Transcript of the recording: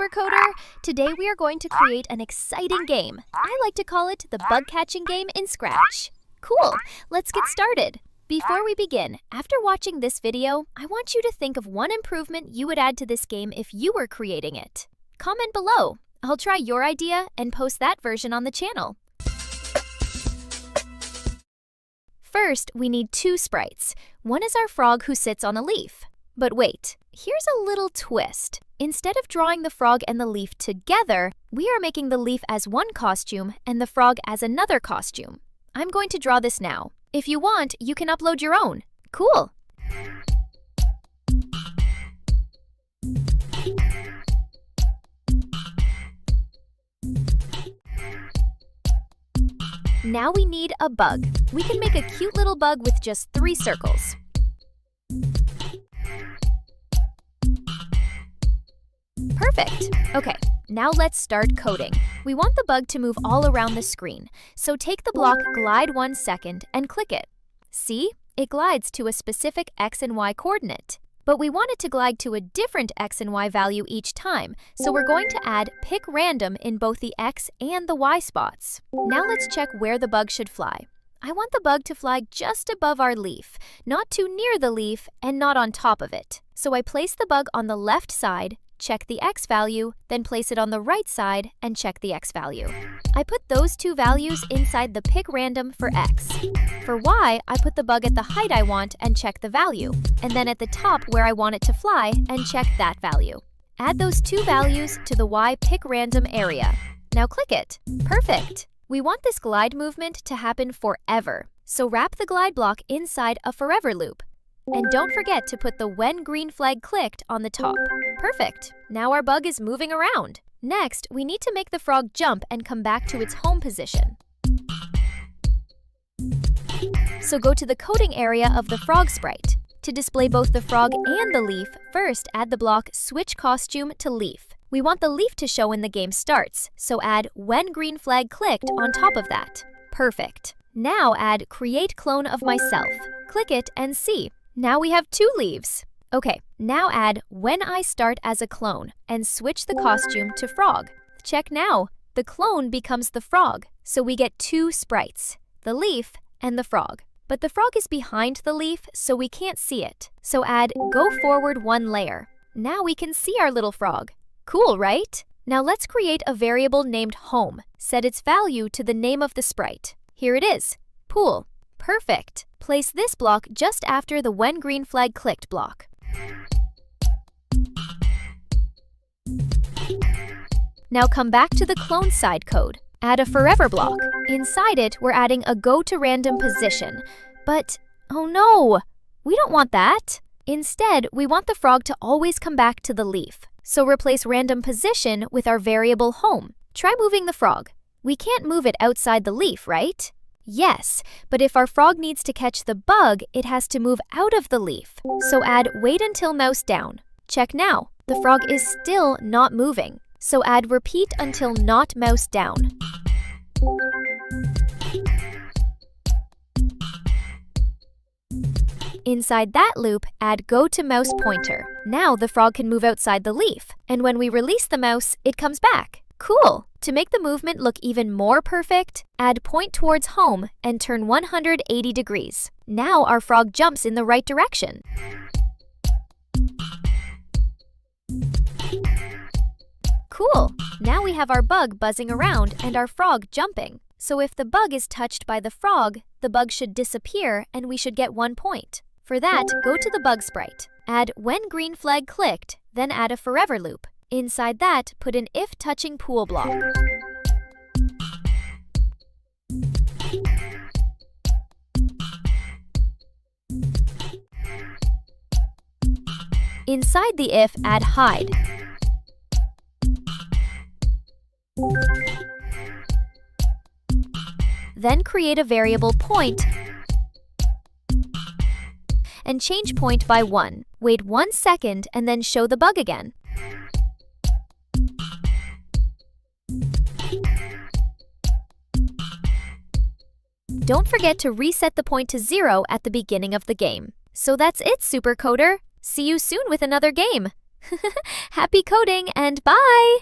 Supercoder. Today we are going to create an exciting game. I like to call it the bug catching game in Scratch. Cool, let's get started. Before we begin, after watching this video, I want you to think of one improvement you would add to this game if you were creating it. Comment below. I'll try your idea and post that version on the channel. First, we need two sprites. One is our frog who sits on a leaf. But wait, here's a little twist. Instead of drawing the frog and the leaf together, we are making the leaf as one costume and the frog as another costume. I'm going to draw this now. If you want, you can upload your own. Cool! Now we need a bug. We can make a cute little bug with just 3 circles. Perfect! Okay, now let's start coding. We want the bug to move all around the screen, so take the block Glide 1 second and click it. See? It glides to a specific X and Y coordinate. But we want it to glide to a different X and Y value each time, so we're going to add Pick Random in both the X and the Y spots. Now let's check where the bug should fly. I want the bug to fly just above our leaf, not too near the leaf and not on top of it. So I place the bug on the left side, check the X value, then place it on the right side and check the X value. I put those 2 values inside the Pick Random for X. For Y, I put the bug at the height I want and check the value, and then at the top where I want it to fly and check that value. Add those 2 values to the Y Pick Random area. Now click it. Perfect! We want this glide movement to happen forever, so wrap the glide block inside a forever loop. And don't forget to put the When Green Flag Clicked on the top. Perfect! Now our bug is moving around. Next, we need to make the frog jump and come back to its home position. So go to the coding area of the frog sprite. To display both the frog and the leaf, first add the block Switch Costume to Leaf. We want the leaf to show when the game starts, so add When Green Flag Clicked on top of that. Perfect! Now add Create Clone of Myself. Click it and see. Now we have 2 leaves. Okay, now add When I Start as a Clone and switch the costume to Frog. Check now. The clone becomes the frog, so we get 2 sprites, the leaf and the frog. But the frog is behind the leaf, so we can't see it. So add Go Forward 1 layer. Now we can see our little frog. Cool, right? Now let's create a variable named Home. Set its value to the name of the sprite. Here it is, Pool. Perfect! Place this block just after the When Green Flag Clicked block. Now come back to the clone side code. Add a forever block. Inside it, we're adding a Go to Random Position. But, oh no! We don't want that! Instead, we want the frog to always come back to the leaf. So replace Random Position with our variable Home. Try moving the frog. We can't move it outside the leaf, right? Yes, but if our frog needs to catch the bug, it has to move out of the leaf. So add Wait Until Mouse Down. Check now. The frog is still not moving. So add Repeat Until Not Mouse Down. Inside that loop, add Go to Mouse Pointer. Now the frog can move outside the leaf, and when we release the mouse, it comes back. Cool! To make the movement look even more perfect, add Point Towards Home and turn 180 degrees. Now our frog jumps in the right direction. Cool! Now we have our bug buzzing around and our frog jumping. So if the bug is touched by the frog, the bug should disappear and we should get 1 point. For that, go to the bug sprite. Add When Green Flag Clicked, then add a forever loop. Inside that, put an If Touching Pool block. Inside the if, add Hide. Then create a variable Point and change point by 1. Wait 1 second and then show the bug again. Don't forget to reset the point to 0 at the beginning of the game. So that's it, Supercoder! See you soon with another game! Happy coding and bye!